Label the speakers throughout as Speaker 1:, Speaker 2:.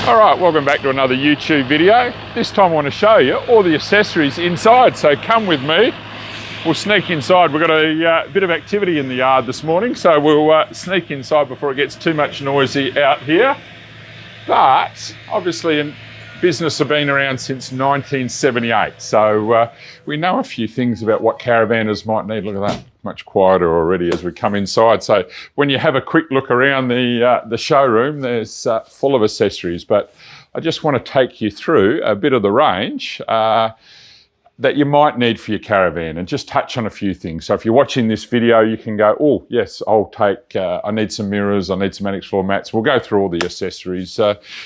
Speaker 1: All right, welcome back to another YouTube video. This time I want to show you all the accessories inside, so come with me. We'll sneak inside. We've got a bit of activity in the yard this morning, so we'll sneak inside before it gets too much noisy out here. But obviously business have been around since 1978, so we know a few things about what caravanners might need. Look at that, much quieter already as we come inside. So when you have a quick look around the showroom, there's full of accessories, but I just want to take you through a bit of the range that you might need for your caravan and just touch on a few things. So if you're watching this video, you can go, oh yes, I'll take, I need some mirrors, I need some annex floor mats. We'll go through all the accessories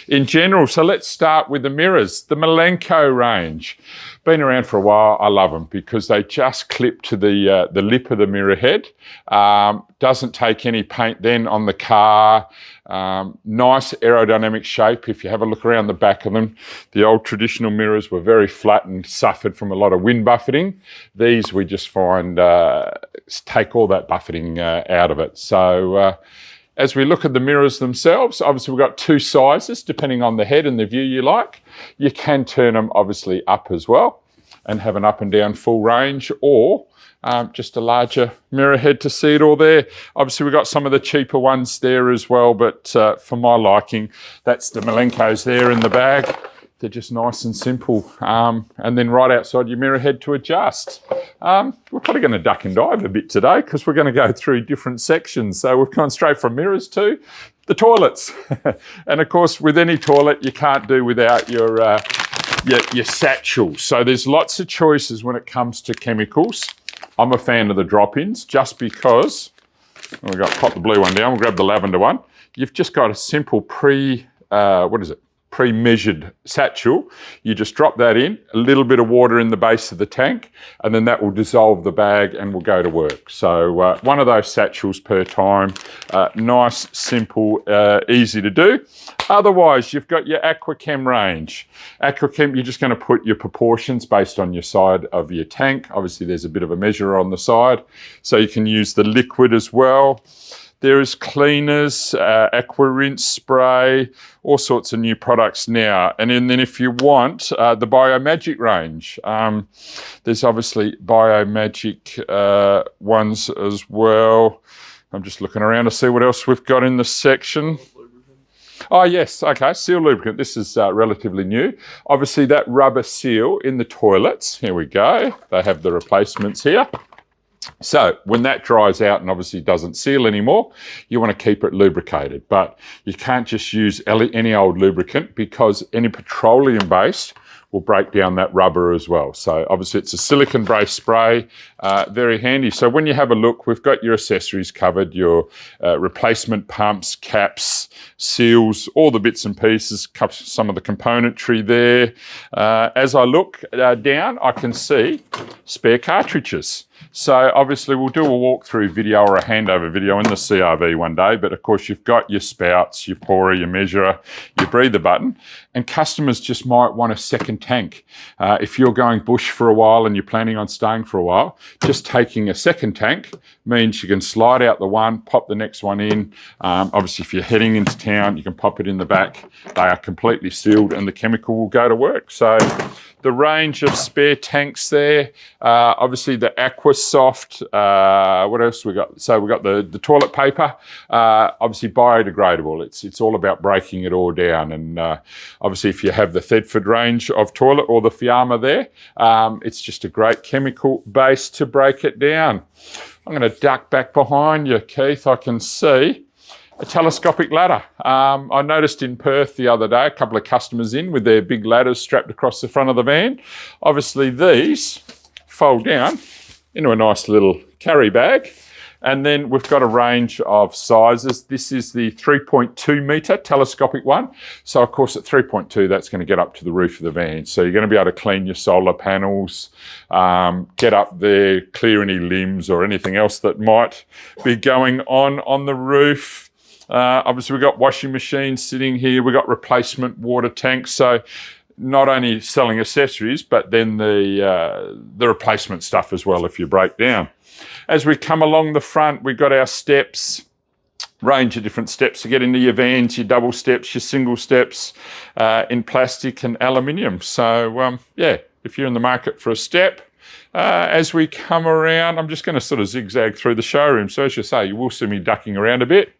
Speaker 1: in general. So let's start with the mirrors, the Malenko range. Been around for a while. I love them because they just clip to the lip of the mirror head. Doesn't take any paint then on the car. Nice aerodynamic shape. If you have a look around the back of them, the old traditional mirrors were very flat and suffered from a lot of wind buffeting. These we just find take all that buffeting out of it. So as we look at the mirrors themselves, obviously we've got two sizes depending on the head and the view you like. You can turn them obviously up as well and have an up and down full range, or just a larger mirror head to see it all there. Obviously we've got some of the cheaper ones there as well, but for my liking, that's the Malenkos there in the bag. They're just nice and simple. And then right outside your mirror head to adjust. We're probably going to duck and dive a bit today because we're going to go through different sections. So we've gone straight from mirrors to the toilets. And of course, with any toilet, you can't do without your satchel. So there's lots of choices when it comes to chemicals. I'm a fan of the drop-ins just because, we've got, pop the blue one down, we'll grab the lavender one. You've just got a simple pre-measured satchel. You just drop that in, a little bit of water in the base of the tank, and then that will dissolve the bag and will go to work. So one of those satchels per time. Nice, simple, easy to do. Otherwise, you've got your AquaChem range. AquaChem, you're just going to put your proportions based on your side of your tank. Obviously, there's a bit of a measure on the side, so you can use the liquid as well. There is cleaners, aqua rinse spray, all sorts of new products now. And then if you want the Biomagic range, there's obviously Biomagic ones as well. I'm just looking around to see what else we've got in the section. Oh yes, okay, seal lubricant. This is relatively new. Obviously that rubber seal in the toilets, here we go. They have the replacements here. So when that dries out and obviously doesn't seal anymore, you want to keep it lubricated. But you can't just use any old lubricant because any petroleum based will break down that rubber as well. So obviously it's a silicone based spray, very handy. So when you have a look, we've got your accessories covered, your replacement pumps, caps, seals, all the bits and pieces, some of the componentry there. As I look down, I can see spare cartridges. So obviously we'll do a walkthrough video or a handover video in the CRV one day, but of course you've got your spouts, your pourer, your measurer, your breather button, and customers just might want a second tank. If you're going bush for a while and you're planning on staying for a while, just taking a second tank means you can slide out the one, pop the next one in. Obviously if you're heading into town, you can pop it in the back. They are completely sealed and the chemical will go to work. So the range of spare tanks there, obviously the AquaSoft, what else we got? So we got the toilet paper, obviously biodegradable. It's all about breaking it all down. And obviously if you have the Thetford range of toilet or the Fiamma there, it's just a great chemical base to break it down. I'm going to duck back behind you, Keith. I can see a telescopic ladder. I noticed in Perth the other day, a couple of customers in with their big ladders strapped across the front of the van. Obviously these fold down into a nice little carry bag. And then we've got a range of sizes. This is the 3.2 metre telescopic one. So of course at 3.2, that's going to get up to the roof of the van. So you're going to be able to clean your solar panels, get up there, clear any limbs or anything else that might be going on the roof. Obviously we've got washing machines sitting here. We've got replacement water tanks. So not only selling accessories, but then the replacement stuff as well if you break down. As we come along the front, we've got our steps. range of different steps to get into your vans, your double steps, your single steps, in plastic and aluminium. So yeah, if you're in the market for a step, as we come around, I'm just going to sort of zigzag through the showroom. So as you say, you will see me ducking around a bit.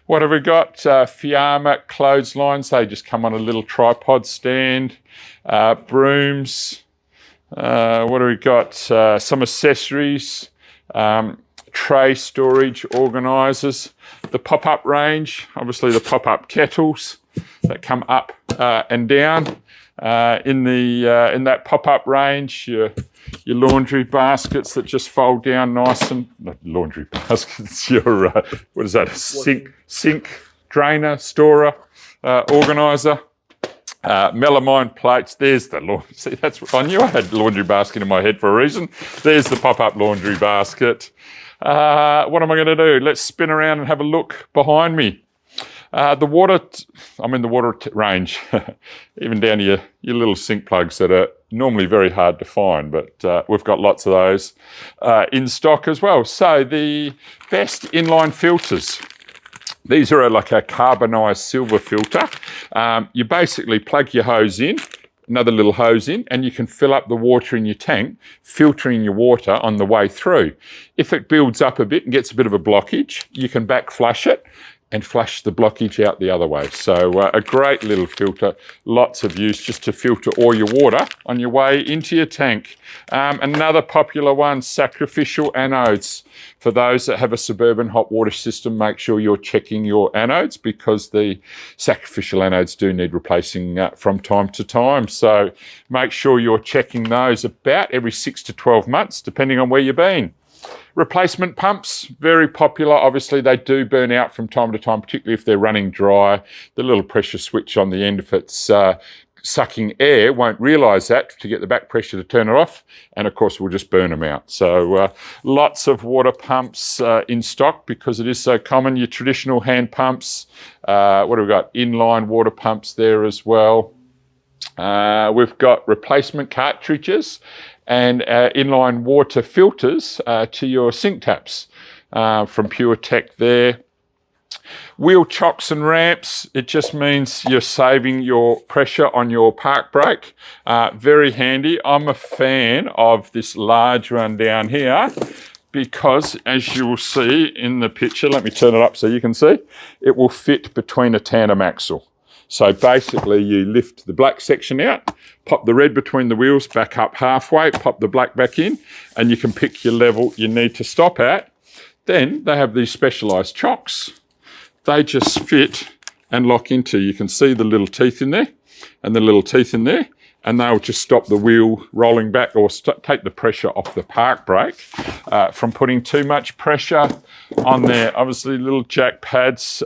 Speaker 1: What have we got? Fiamma clotheslines. They just come on a little tripod stand. Brooms. What have we got? Some accessories. Tray storage organisers. The pop-up range. Obviously the pop-up kettles that come up and down. In that pop-up range, your laundry baskets that just fold down nice and not laundry baskets. Your what is that? Sink drainer, storer, organiser. Melamine plates. There's the laundry. See, that's what I knew. I had laundry basket in my head for a reason. There's the pop-up laundry basket. What am I going to do? Let's spin around and have a look behind me. The water. I'm in the water range, even down to your little sink plugs that are normally very hard to find, but we've got lots of those in stock as well. So the best inline filters. These are like a carbonised silver filter. You basically plug your hose in, another little hose in, and you can fill up the water in your tank, filtering your water on the way through. If it builds up a bit and gets a bit of a blockage, you can back flush it and flush the blockage out the other way. So a great little filter, lots of use just to filter all your water on your way into your tank. Another popular one, sacrificial anodes. For those that have a suburban hot water system, make sure you're checking your anodes because the sacrificial anodes do need replacing from time to time. So make sure you're checking those about every 6 to 12 months, depending on where you've been. Replacement pumps, very popular. Obviously, they do burn out from time to time, particularly if they're running dry. The little pressure switch on the end, if it's sucking air, won't realise that to get the back pressure to turn it off. And of course, we'll just burn them out. So lots of water pumps in stock because it is so common. Your traditional hand pumps. What have we got? Inline water pumps there as well. We've got replacement cartridges and inline water filters to your sink taps from Pure Tech there. Wheel chocks and ramps, it just means you're saving your pressure on your park brake. Very handy. I'm a fan of this large one down here because, as you will see in the picture, let me turn it up so you can see, it will fit between a tandem axle. So basically you lift the black section out, pop the red between the wheels back up halfway, pop the black back in, and you can pick your level you need to stop at. Then they have these specialised chocks. They just fit and lock into. You can see the little teeth in there and the little teeth in there, and they'll just stop the wheel rolling back or take the pressure off the park brake from putting too much pressure on there. Obviously little jack pads,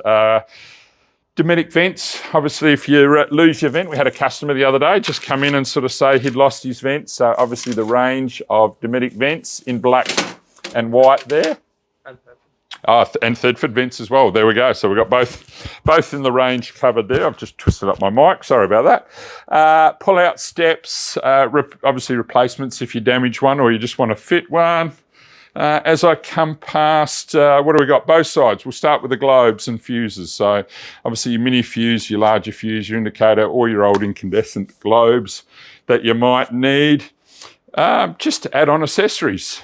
Speaker 1: Dometic vents. Obviously, if you lose your vent, we had a customer the other day just come in and sort of say he'd lost his vent. So obviously the range of Dometic vents in black and white there. And Third-Foot vents as well. There we go. So we've got both in the range covered there. I've just twisted up my mic. Sorry about that. Pull-out steps, obviously replacements if you damage one or you just want to fit one. As I come past, what do we got? Both sides. We'll start with the globes and fuses. So obviously your mini fuse, your larger fuse, your indicator, or your old incandescent globes that you might need. Just to add on accessories,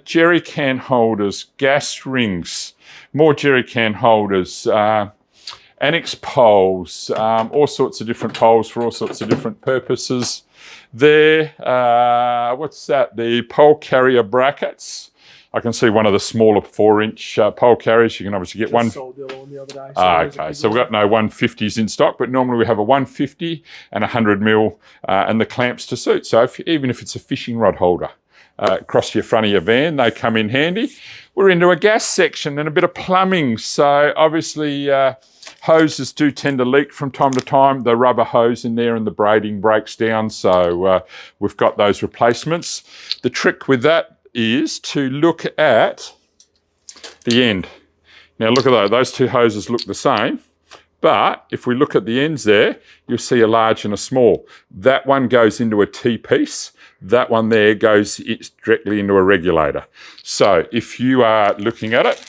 Speaker 1: jerry can holders, gas rings, more jerry can holders, annex poles, all sorts of different poles for all sorts of different purposes. There, what's that? The pole carrier brackets. I can see one of the smaller 4-inch pole carriers. You can obviously get one. Sold the other one the other day. Okay, so we've got no 150s in stock, but normally we have a 150 and 100 mil and the clamps to suit. So even if it's a fishing rod holder across your front of your van, they come in handy. We're into a gas section and a bit of plumbing. So obviously hoses do tend to leak from time to time. The rubber hose in there and the braiding breaks down. So we've got those replacements. The trick with that is to look at the end. Now look at those two hoses look the same, but if we look at the ends there, you'll see a large and a small. That one goes into a T-piece, that one there goes directly into a regulator. So if you are looking at it,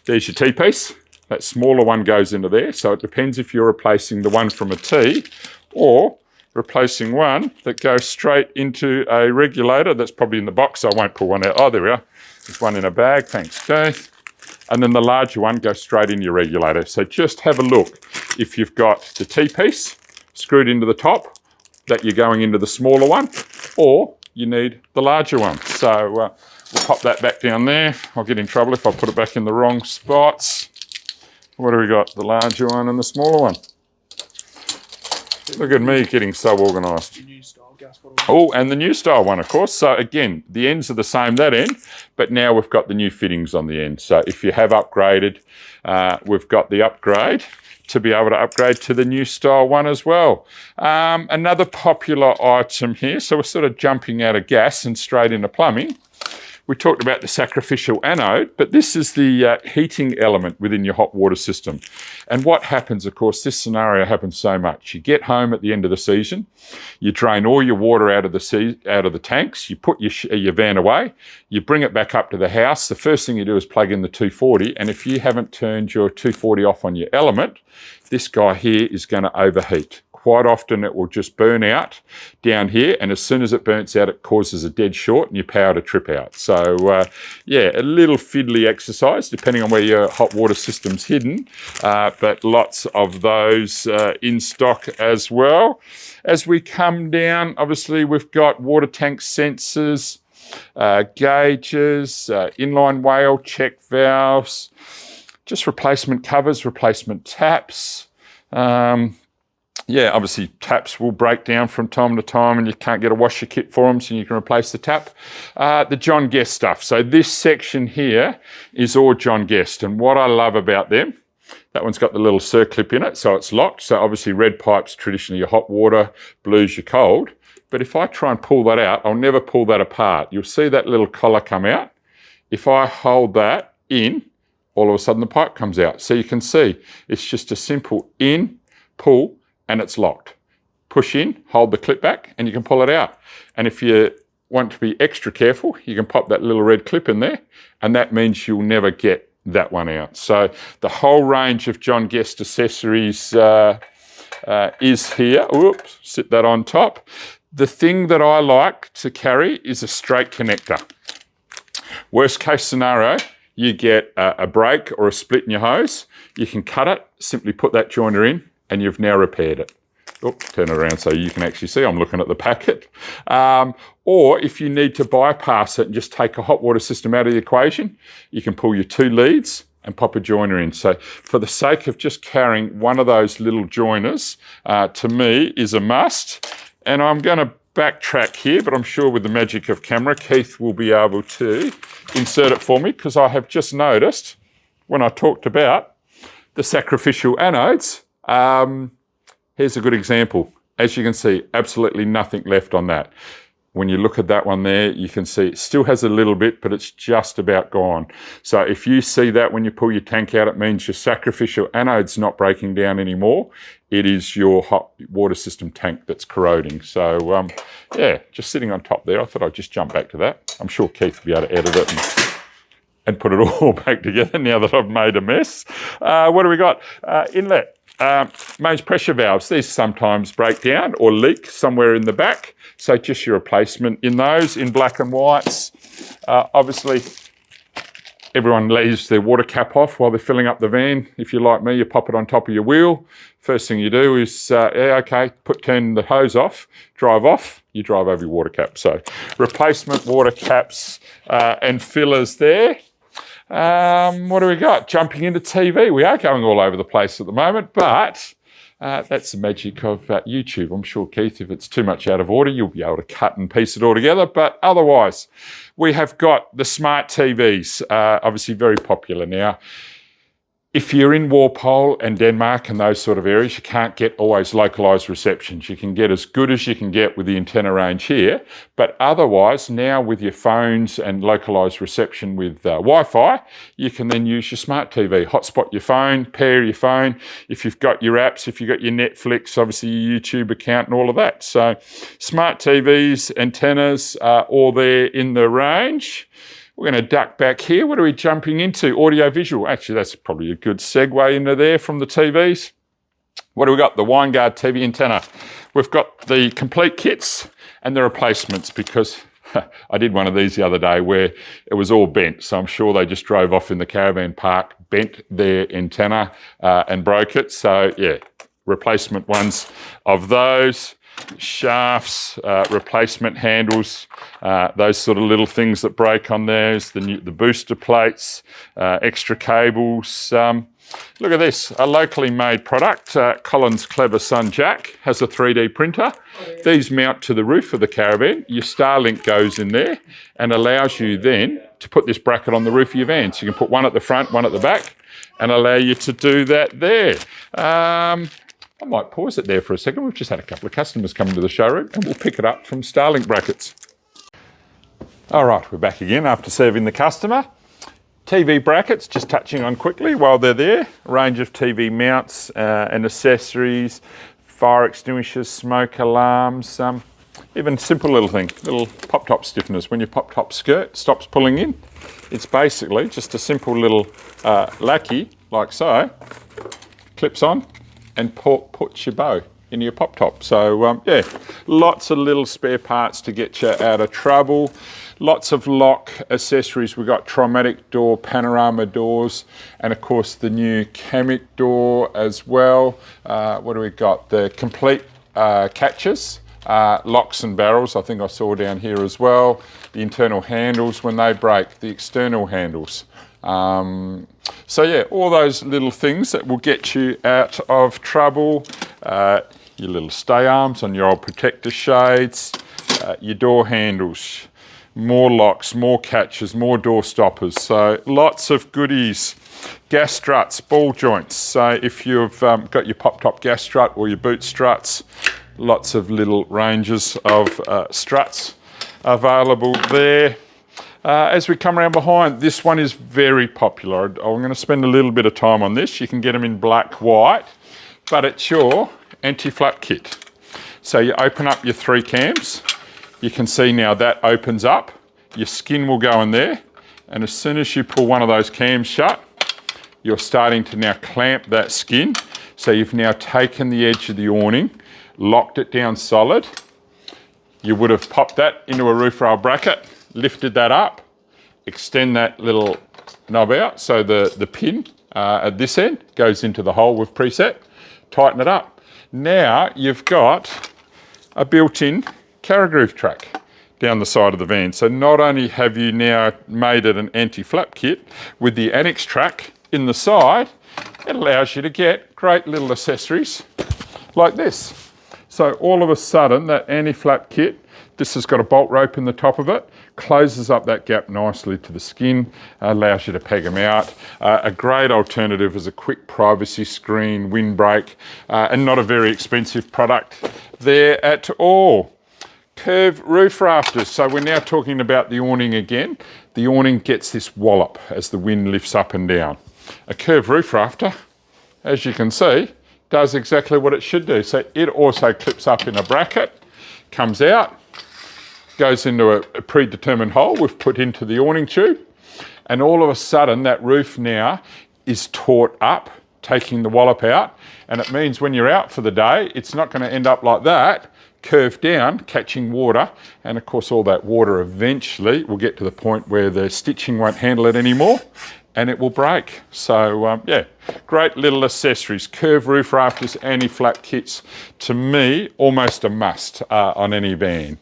Speaker 1: there's your T-piece, That smaller one goes into there. So it depends if you're replacing the one from a T or replacing one that goes straight into a regulator. That's probably in the box. I won't pull one out. Oh, there we are. There's one in a bag. Thanks, Keith. And then the larger one goes straight in your regulator. So just have a look. If you've got the T-piece screwed into the top, that you're going into the smaller one, or you need the larger one. So we'll pop that back down there. I'll get in trouble if I put it back in the wrong spots. What do we got? The larger one and the smaller one. Look at me getting so organised. Oh, and the new style one, of course. So again, the ends are the same that end, but now we've got the new fittings on the end. So if you have upgraded, we've got the upgrade to be able to upgrade to the new style one as well. Another popular item here, so we're sort of jumping out of gas and straight into plumbing. We talked about the sacrificial anode, but this is the heating element within your hot water system. And what happens, of course, this scenario happens so much. You get home at the end of the season, you drain all your water out of the tanks, you put your van away, you bring it back up to the house. The first thing you do is plug in the 240, and if you haven't turned your 240 off on your element, this guy here is going to overheat. Quite often it will just burn out down here, and as soon as it burns out, it causes a dead short and your power to trip out. So yeah, a little fiddly exercise depending on where your hot water system's hidden, but lots of those in stock as well. As we come down, obviously we've got water tank sensors, gauges, inline whale check valves, just replacement covers, replacement taps. Yeah, obviously taps will break down from time to time and you can't get a washer kit for them, so you can replace the tap. The John Guest stuff. So this section here is all John Guest, and what I love about them, that one's got the little circlip in it, so it's locked. So obviously red pipe's traditionally your hot water, blue's your cold. But if I try and pull that out, I'll never pull that apart. You'll see that little collar come out. If I hold that in, all of a sudden the pipe comes out. So you can see it's just a simple in, pull, and it's locked. Push in, hold the clip back, and you can pull it out. And if you want to be extra careful, you can pop that little red clip in there, and that means you'll never get that one out. So the whole range of John Guest accessories is here. Oops, sit that on top. The thing that I like to carry is a straight connector. Worst case scenario, you get a break or a split in your hose. You can cut it, simply put that joiner in, and you've now repaired it. Oops, turn it around so you can actually see. I'm looking at the packet. Or if you need to bypass it and just take a hot water system out of the equation, you can pull your 2 leads and pop a joiner in. So for the sake of just carrying one of those little joiners, to me is a must. And I'm going to backtrack here, but I'm sure with the magic of camera, Keith will be able to insert it for me, because I have just noticed when I talked about the sacrificial anodes, here's a good example. As you can see, absolutely nothing left on that. When you look at that one there, you can see it still has a little bit, but it's just about gone. So if you see that when you pull your tank out, it means your sacrificial anode's not breaking down anymore. It is your hot water system tank that's corroding. So yeah, just sitting on top there. I thought I'd just jump back to that. I'm sure Keith will be able to edit it and put it all back together now that I've made a mess. What do we got? Inlet. Mains pressure valves, these sometimes break down or leak somewhere in the back. So just your replacement in those, in black and whites. Obviously, everyone leaves their water cap off while they're filling up the van. If you're like me, you pop it on top of your wheel. First thing you do is, turn the hose off, drive off, you drive over your water cap. So replacement water caps and fillers there. What do we got? Jumping into TV. We are going all over the place at the moment, but that's the magic of YouTube. I'm sure, Keith, if it's too much out of order, you'll be able to cut and piece it all together. But otherwise, we have got the smart TVs, obviously very popular now. If you're in Walpole and Denmark and those sort of areas, you can't get always localised receptions. You can get as good as you can get with the antenna range here, but otherwise now with your phones and localised reception with Wi-Fi, you can then use your smart TV, hotspot your phone, pair your phone. If you've got your apps, if you've got your Netflix, obviously your YouTube account and all of that. So smart TVs, antennas are all there in the range. We're going to duck back here. What are we jumping into? Audio visual. Actually, that's probably a good segue into there from the TVs. What do we got? The Wineguard TV antenna. We've got the complete kits and the replacements, because I did one of these the other day where it was all bent. So I'm sure they just drove off in the caravan park, bent their antenna and broke it. So yeah, replacement ones of those. Shafts, replacement handles, those sort of little things that break on those, the booster plates, extra cables. Look at this, a locally made product. Colin's Clever Son Jack has a 3D printer. These mount to the roof of the caravan. Your Starlink goes in there and allows you then to put this bracket on the roof of your van. So you can put one at the front, one at the back, and allow you to do that there. I might pause it there for a second. We've just had a couple of customers come into the showroom and we'll pick it up from Starlink brackets. All right, we're back again after serving the customer. TV brackets, just touching on quickly while they're there. A range of TV mounts and accessories, fire extinguishers, smoke alarms, even simple little thing, little pop-top stiffeners. When your pop-top skirt stops pulling in, it's basically just a simple little lackey, like so, clips on, and puts your bow into your pop top. So yeah, lots of little spare parts to get you out of trouble. Lots of lock accessories. We've got Trimatic door, panorama doors, and of course the new Camic door as well. What do we got? The complete catches, locks and barrels, I think I saw down here as well. The internal handles when they break, the external handles. So yeah, all those little things that will get you out of trouble. Your little stay arms on your old protector shades, your door handles, more locks, more catches, more door stoppers. So lots of goodies. Gas struts, ball joints. So if you've got your pop-top gas strut or your boot struts, lots of little ranges of struts available there. As we come around behind, this one is very popular. I'm going to spend a little bit of time on this. You can get them in black, white, but it's your anti-flap kit. So you open up your 3 cams. You can see now that opens up. Your skin will go in there. And as soon as you pull one of those cams shut, you're starting to now clamp that skin. So you've now taken the edge of the awning, locked it down solid. You would have popped that into a roof rail bracket, lifted that up, extend that little knob out so the pin at this end goes into the hole we've preset, tighten it up. Now you've got a built-in Caravan track down the side of the van. So not only have you now made it an anti-flap kit with the annex track in the side, it allows you to get great little accessories like this. So all of a sudden that anti-flap kit, this has got a bolt rope in the top of it, closes up that gap nicely to the skin, allows you to peg them out. A great alternative is a quick privacy screen, windbreak, and not a very expensive product there at all. Curved roof rafters. So we're now talking about the awning again. The awning gets this wallop as the wind lifts up and down. A curved roof rafter, as you can see, does exactly what it should do. So it also clips up in a bracket, comes out, goes into a predetermined hole we've put into the awning tube, and all of a sudden that roof now is taut up, taking the wallop out, and it means when you're out for the day, it's not going to end up like that, curved down, catching water, and of course all that water eventually will get to the point where the stitching won't handle it anymore, and it will break. So yeah, great little accessories. Curved roof rafters, anti-flap kits, to me, almost a must on any van.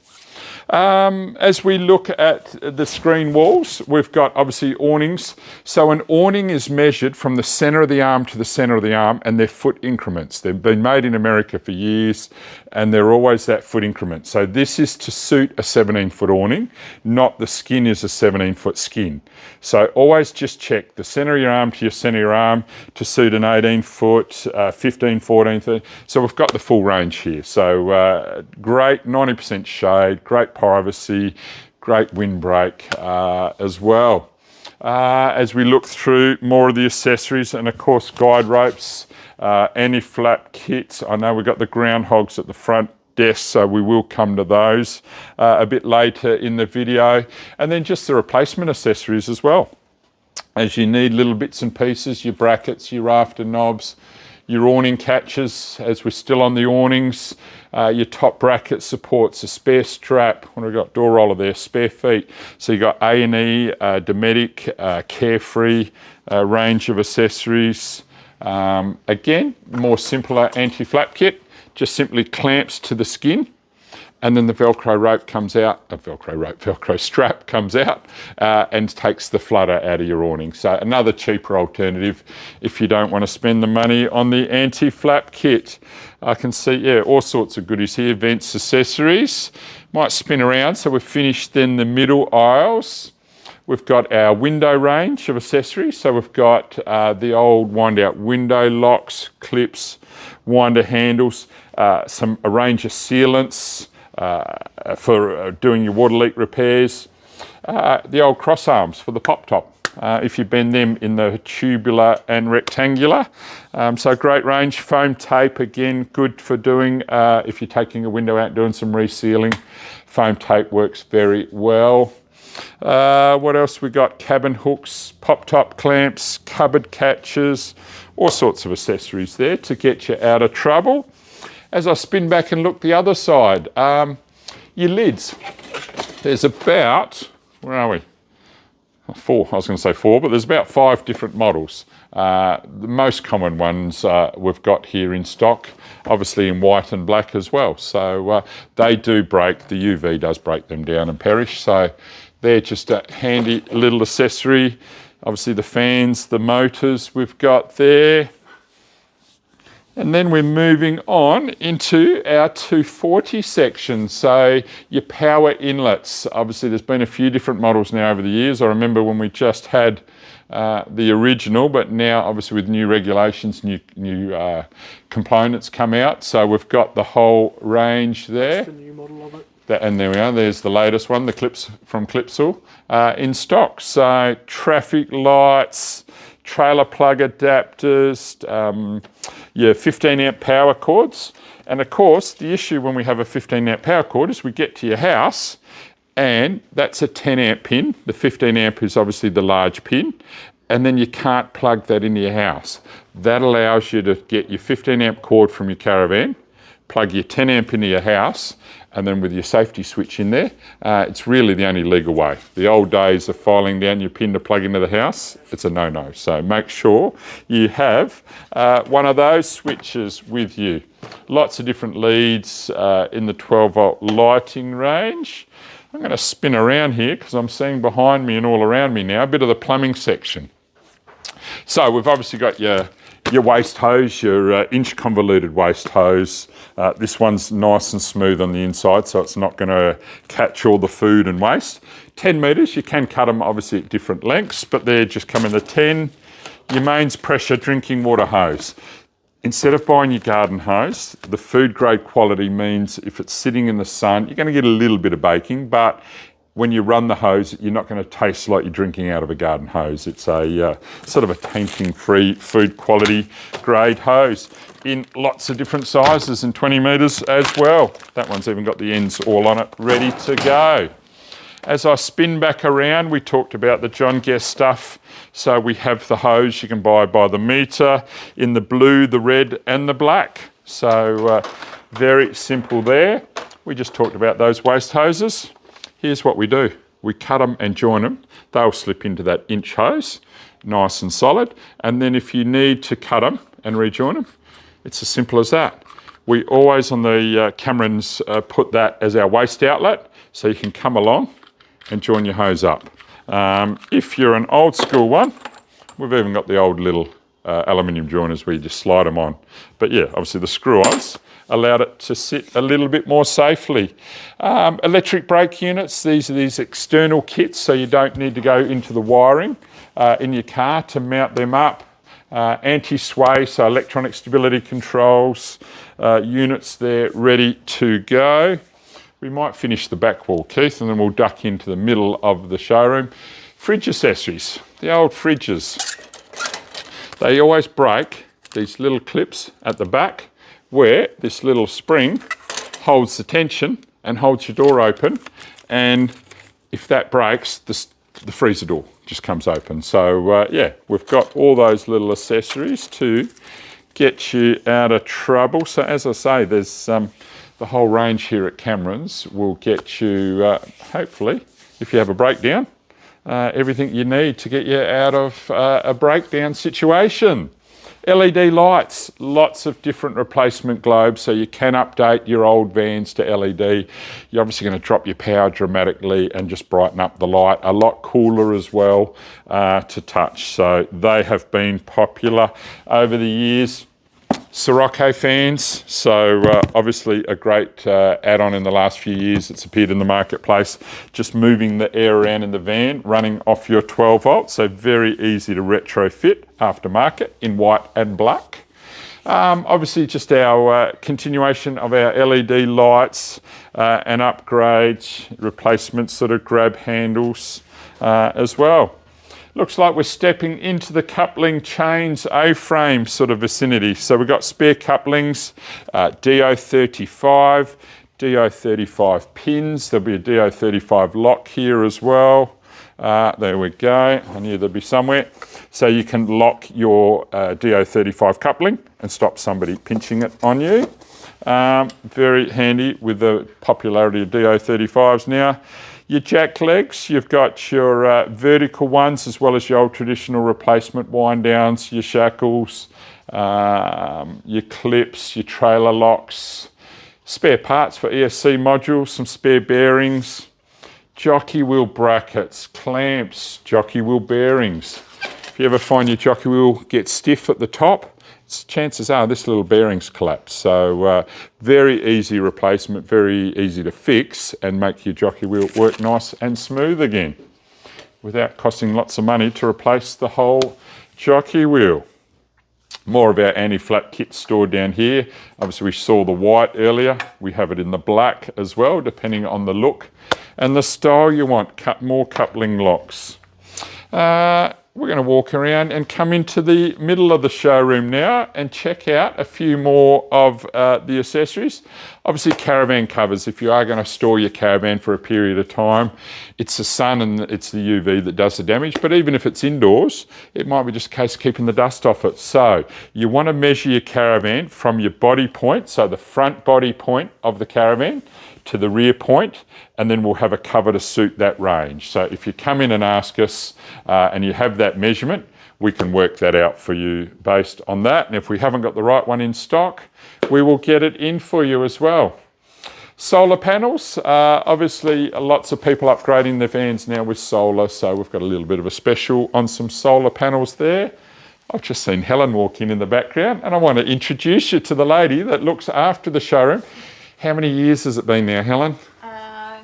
Speaker 1: As we look at the screen walls, we've got obviously awnings. So an awning is measured from the center of the arm to the center of the arm, and they're foot increments. They've been made in America for years, and they're always that foot increment. So this is to suit a 17-foot awning, not the skin is a 17-foot skin. So always just check the center of your arm to your center of your arm to suit an 18-foot, 15, 14, 13. So we've got the full range here. So great 90% shade, great privacy, great windbreak as well. As we look through more of the accessories, and of course guide ropes, anti-flap kits. I know we've got the groundhogs at the front desks, so we will come to those a bit later in the video. And then just the replacement accessories as well. As you need little bits and pieces, your brackets, your rafter knobs, your awning catches, as we're still on the awnings, your top bracket supports a spare strap. What have we got? Door roller there, spare feet. So you got A&E, Dometic, Carefree, range of accessories. Again, more simpler anti-flap kit, just simply clamps to the skin. And then the Velcro rope comes out, Velcro strap comes out and takes the flutter out of your awning. So another cheaper alternative if you don't want to spend the money on the anti-flap kit. I can see, yeah, all sorts of goodies here. Vents, accessories. Might spin around, so we've finished then the middle aisles. We've got our window range of accessories. So we've got the old wind-out window locks, clips, winder handles, a range of sealants, for doing your water leak repairs, the old cross arms for the pop top, if you bend them in the tubular and rectangular. So great range. Foam tape, again, good for doing, if you're taking a window out doing some resealing, foam tape works very well. What else we got? Cabin hooks, pop top clamps, cupboard catches, all sorts of accessories there to get you out of trouble. As I spin back and look the other side, your lids. There's about, where are we? 4, I was going to say 4, but there's about 5 different models. The most common ones we've got here in stock, obviously in white and black as well. So they do break, the UV does break them down and perish. So they're just a handy little accessory. Obviously the fans, the motors we've got there. And then we're moving on into our 240 section. So your power inlets. Obviously there's been a few different models now over the years. I remember when we just had the original, but now obviously with new regulations, new components come out. So we've got the whole range there.
Speaker 2: That's the new model of it.
Speaker 1: And there we are, there's the latest one, the clips from Clipsal in stock. So traffic lights, trailer plug adapters, your 15 amp power cords. And of course, the issue when we have a 15 amp power cord is we get to your house and that's a 10 amp pin. The 15 amp is obviously the large pin, and then you can't plug that into your house. That allows you to get your 15 amp cord from your Caravan, plug your 10 amp into your house, and then with your safety switch in there, it's really the only legal way. The old days of filing down your pin to plug into the house, it's a no-no. So make sure you have one of those switches with you. Lots of different leads in the 12 volt lighting range. I'm going to spin around here because I'm seeing behind me and all around me now a bit of the plumbing section. So we've obviously got your waste hose, your inch convoluted waste hose. This one's nice and smooth on the inside, so it's not going to catch all the food and waste. 10 metres, you can cut them obviously at different lengths, but they just come in the 10. Your mains pressure drinking water hose. Instead of buying your garden hose, the food grade quality means if it's sitting in the sun, you're going to get a little bit of baking, but when you run the hose, you're not going to taste like you're drinking out of a garden hose. It's a sort of a tainting-free food quality grade hose in lots of different sizes and 20 metres as well. That one's even got the ends all on it, ready to go. As I spin back around, we talked about the John Guest stuff. So we have the hose you can buy by the metre in the blue, the red and the black. So very simple there. We just talked about those waste hoses. Here's what we do. We cut them and join them. They'll slip into that inch hose, nice and solid. And then if you need to cut them and rejoin them, it's as simple as that. We always on the Camerons put that as our waste outlet, so you can come along and join your hose up. If you're an old school one, we've even got the old little aluminium joiners where you just slide them on. But yeah, obviously the screw-ons allowed it to sit a little bit more safely. Electric brake units, these are these external kits, so you don't need to go into the wiring in your car to mount them up. Anti-sway, so electronic stability controls, units there ready to go. We might finish the back wall, Keith, and then we'll duck into the middle of the showroom. Fridge accessories, the old fridges. They always break these little clips at the back where this little spring holds the tension and holds your door open. And if that breaks, the freezer door just comes open. So yeah, we've got all those little accessories to get you out of trouble. So as I say, there's the whole range here at Cameron's will get you, hopefully, if you have a breakdown, everything you need to get you out of a breakdown situation. LED lights, lots of different replacement globes, so you can update your old vans to LED. You're obviously going to drop your power dramatically and just brighten up the light. A lot cooler as well to touch. So they have been popular over the years. Sirocco fans, so obviously a great add-on in the last few years. It's appeared in the marketplace, just moving the air around in the van, running off your 12 volts, so very easy to retrofit aftermarket in white and black. Obviously just our continuation of our LED lights and upgrades, replacement sort of grab handles as well. Looks like we're stepping into the coupling chains A-frame sort of vicinity. So we've got spare couplings, DO35, DO35 pins. There'll be a DO35 lock here as well. There we go. I knew there'd be somewhere. So you can lock your DO35 coupling and stop somebody pinching it on you. Very handy with the popularity of DO35s now. Your jack legs, you've got your vertical ones as well as your old traditional replacement wind downs, your shackles, your clips, your trailer locks, spare parts for ESC modules, some spare bearings, jockey wheel brackets, clamps, jockey wheel bearings. If you ever find your jockey wheel get stiff at the top, chances are this little bearing's collapsed. So very easy replacement, very easy to fix and make your jockey wheel work nice and smooth again without costing lots of money to replace the whole jockey wheel. More of our anti-flat kit stored down here. Obviously we saw the white earlier. We have it in the black as well, depending on the look and the style you want. More coupling locks. We're going to walk around and come into the middle of the showroom now and check out a few more of the accessories. Obviously caravan covers, if you are going to store your caravan for a period of time, it's the sun and it's the UV that does the damage, but even if it's indoors, it might be just a case of keeping the dust off it. So you want to measure your caravan from your body point, so the front body point of the caravan, to the rear point, and then we'll have a cover to suit that range. So if you come in and ask us and you have that measurement, we can work that out for you based on that. And if we haven't got the right one in stock, we will get it in for you as well. Solar panels, obviously lots of people upgrading their vans now with solar, so we've got a little bit of a special on some solar panels there. I've just seen Helen walk in the background, and I want to introduce you to the lady that looks after the showroom. How many years has it been now, Helen?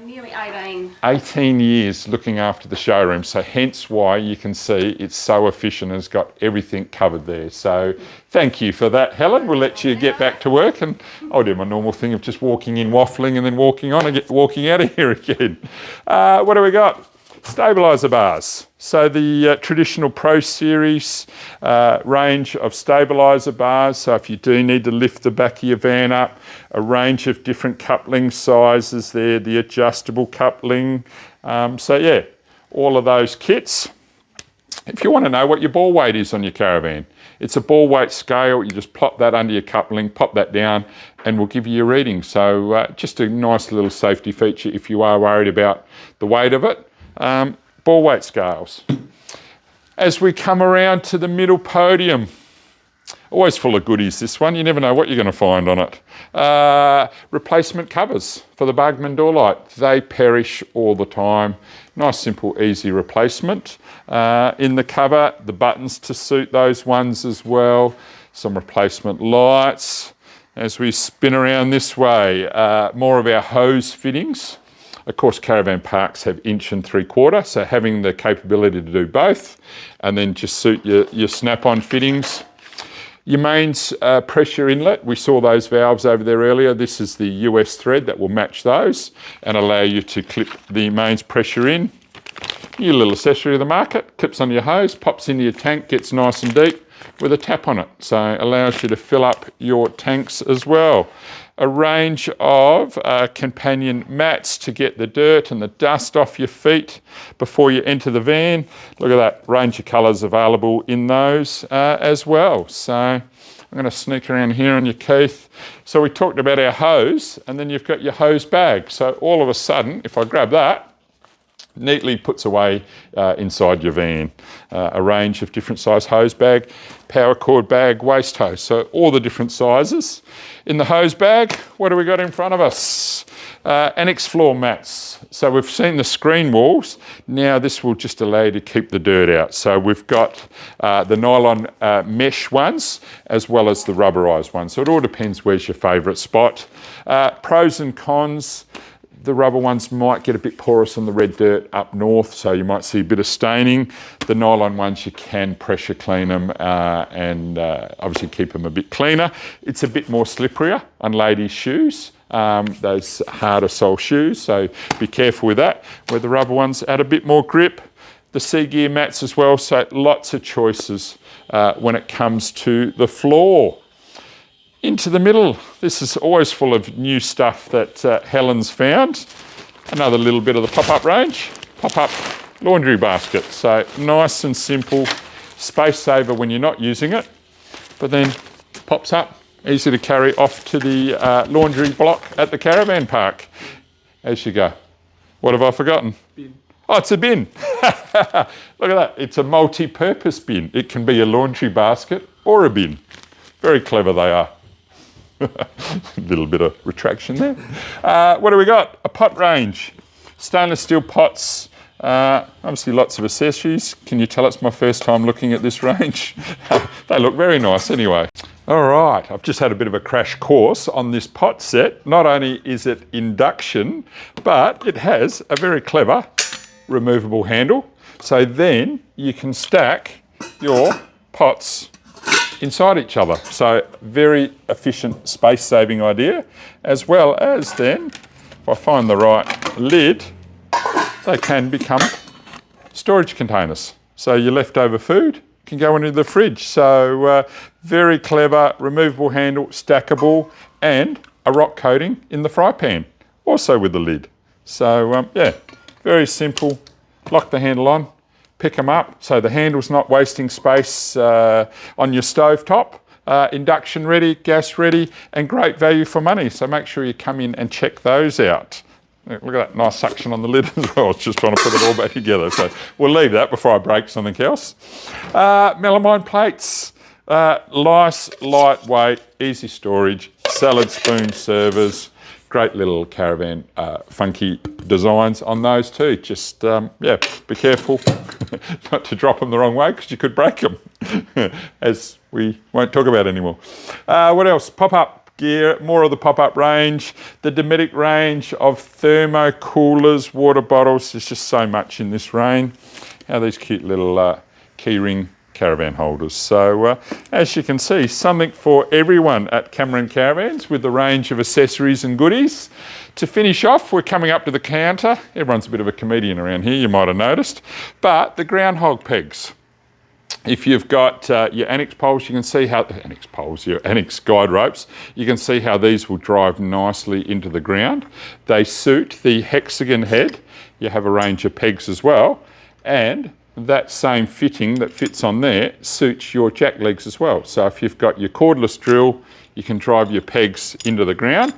Speaker 2: Nearly 18.
Speaker 1: 18 years looking after the showroom, so hence why you can see it's so efficient and has got everything covered there. So thank you for that, Helen. We'll let you get back to work, and I'll do my normal thing of just walking in, waffling, and then walking on and walking out of here again. What do we got? Stabiliser bars. So the traditional Pro Series range of stabiliser bars. So if you do need to lift the back of your van up, a range of different coupling sizes there, the adjustable coupling. So yeah, all of those kits. If you want to know what your ball weight is on your caravan, it's a ball weight scale. You just plop that under your coupling, pop that down, and we'll give you your reading. So just a nice little safety feature if you are worried about the weight of it. Ball weight scales. As we come around to the middle podium, always full of goodies this one, you never know what you're going to find on it. Replacement covers for the Bugman door light. They perish all the time. Nice, simple, easy replacement. In the cover, the buttons to suit those ones as well. Some replacement lights. As we spin around this way, more of our hose fittings. Of course, caravan parks have 1 3/4 inch, so having the capability to do both, and then just suit your snap-on fittings. Your mains pressure inlet, we saw those valves over there earlier. This is the US thread that will match those and allow you to clip the mains pressure in. New little accessory of the market, clips on your hose, pops into your tank, gets nice and deep with a tap on it. So allows you to fill up your tanks as well. a range of companion mats to get the dirt and the dust off your feet before you enter the van. Look at that range of colours available in those as well. So I'm going to sneak around here on you, Keith. So we talked about our hose, and then you've got your hose bag. So all of a sudden, if I grab that, neatly puts away inside your van. A range of different size hose bag, power cord bag, waste hose. So all the different sizes. In the hose bag, what do we got in front of us? Annex floor mats. So we've seen the screen walls. Now this will just allow you to keep the dirt out. So we've got the nylon mesh ones as well as the rubberised ones. So it all depends where's your favourite spot. Pros and cons. The rubber ones might get a bit porous on the red dirt up north, so you might see a bit of staining. The nylon ones, you can pressure clean them and obviously keep them a bit cleaner. It's a bit more slipperier on ladies' shoes, those harder sole shoes, so be careful with that. Where the rubber ones add a bit more grip. The sea gear mats as well, so lots of choices when it comes to the floor. Into the middle, this is always full of new stuff that Helen's found. Another little bit of the pop-up range, pop-up laundry basket. So nice and simple, space saver when you're not using it, but then pops up, easy to carry off to the laundry block at the caravan park as you go. What have I forgotten? Bin. Oh, it's a bin. Look at that, it's a multi-purpose bin. It can be a laundry basket or a bin. Very clever they are. A little bit of retraction there. What do we got? A pot range. Stainless steel pots. Obviously lots of accessories. Can you tell it's my first time looking at this range? They look very nice anyway. All right, I've just had a bit of a crash course on this pot set. Not only is it induction, but it has a very clever removable handle. So then you can stack your pots inside each other. So very efficient space saving idea, as well as then, if I find the right lid, they can become storage containers. So your leftover food can go into the fridge. So very clever, removable handle, stackable, and a rock coating in the fry pan, also with the lid. So yeah, very simple. Lock the handle on, pick them up, so the handle's not wasting space on your stove top. Induction ready, gas ready, and great value for money. So make sure you come in and check those out. Look at that nice suction on the lid as well. I was just trying to put it all back together. So we'll leave that before I break something else. Melamine plates, nice, lightweight, easy storage, salad spoon servers. Great little caravan, funky designs on those too. Just, yeah, be careful not to drop them the wrong way because you could break them, as we won't talk about anymore. What else? Pop-up gear, more of the pop-up range. The Dometic range of thermo coolers, water bottles. There's just so much in this range. How these cute little keyring caravan holders. So as you can see, something for everyone at Cameron Caravans with the range of accessories and goodies. To finish off, we're coming up to the counter. Everyone's a bit of a comedian around here, you might have noticed, but the groundhog pegs. If you've got your annex poles, you can see how, your annex guide ropes, you can see how these will drive nicely into the ground. They suit the hexagon head. You have a range of pegs as well, and that same fitting that fits on there suits your jack legs as well. So if you've got your cordless drill, you can drive your pegs into the ground.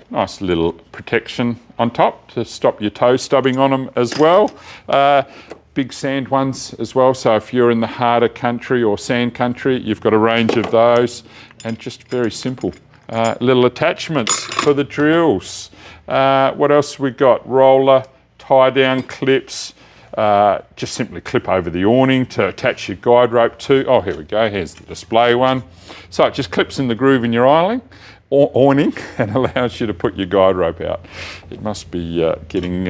Speaker 1: Nice little protection on top to stop your toe stubbing on them as well. Big sand ones as well. So if you're in the harder country or sand country, you've got a range of those, and just very simple. Little attachments for the drills. What else we got? Roller, tie down clips. Just simply clip over the awning to attach your guide rope to. Oh, here we go, here's the display one. So it just clips in the groove in your awning and allows you to put your guide rope out. It must be getting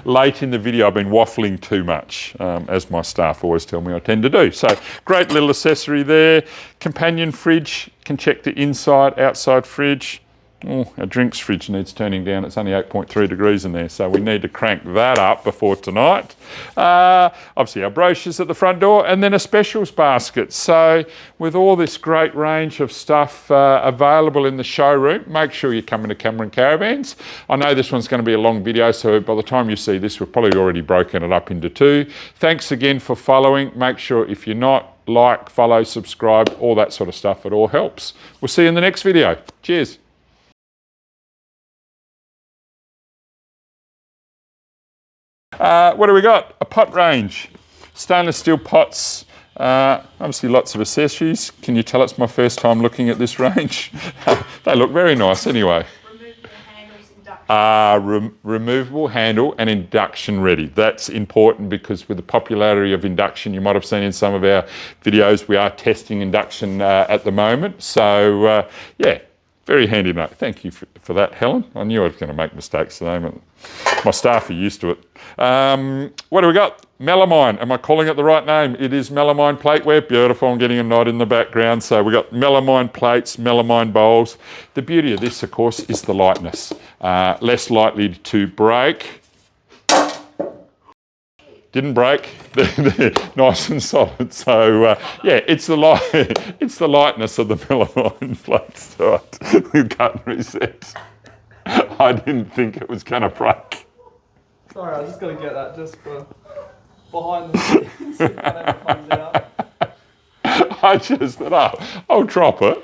Speaker 1: late in the video. I've been waffling too much, as my staff always tell me I tend to do. So great little accessory there. Companion fridge, can check the inside, outside fridge. Oh, our drinks fridge needs turning down. It's only 8.3 degrees in there, so we need to crank that up before tonight. Obviously our brochures at the front door, and then a specials basket. So with all this great range of stuff available in the showroom, make sure you come into Cameron Caravans. I know this one's going to be a long video, so by the time you see this, we've probably already broken it up into two. Thanks again for following. Make sure if you're not, like, follow, subscribe, all that sort of stuff. It all helps. We'll see you in the next video. Cheers. What do we got? A pot range. Stainless steel pots. Obviously lots of accessories. Can you tell it's my first time looking at this range? They look very nice anyway. Removable handle and induction ready. That's important because with the popularity of induction, you might have seen in some of our videos, we are testing induction at the moment. So yeah, very handy note. Thank you for that, Helen. I knew I was going to make mistakes today, but my staff are used to it. What do we got? Melamine. Am I calling it the right name? It is melamine plateware. Beautiful. I'm getting a nod in the background. So we got melamine plates, melamine bowls. The beauty of this, of course, is the lightness. Less likely to break. Didn't break. They're nice and solid. So yeah, it's the lightness of the melamine plates. All right. We've cut and reset. I didn't think it was going to break.
Speaker 3: Sorry, I was just going to get that just for behind the scenes. If that ever comes out.
Speaker 1: I just thought, oh, I'll drop it.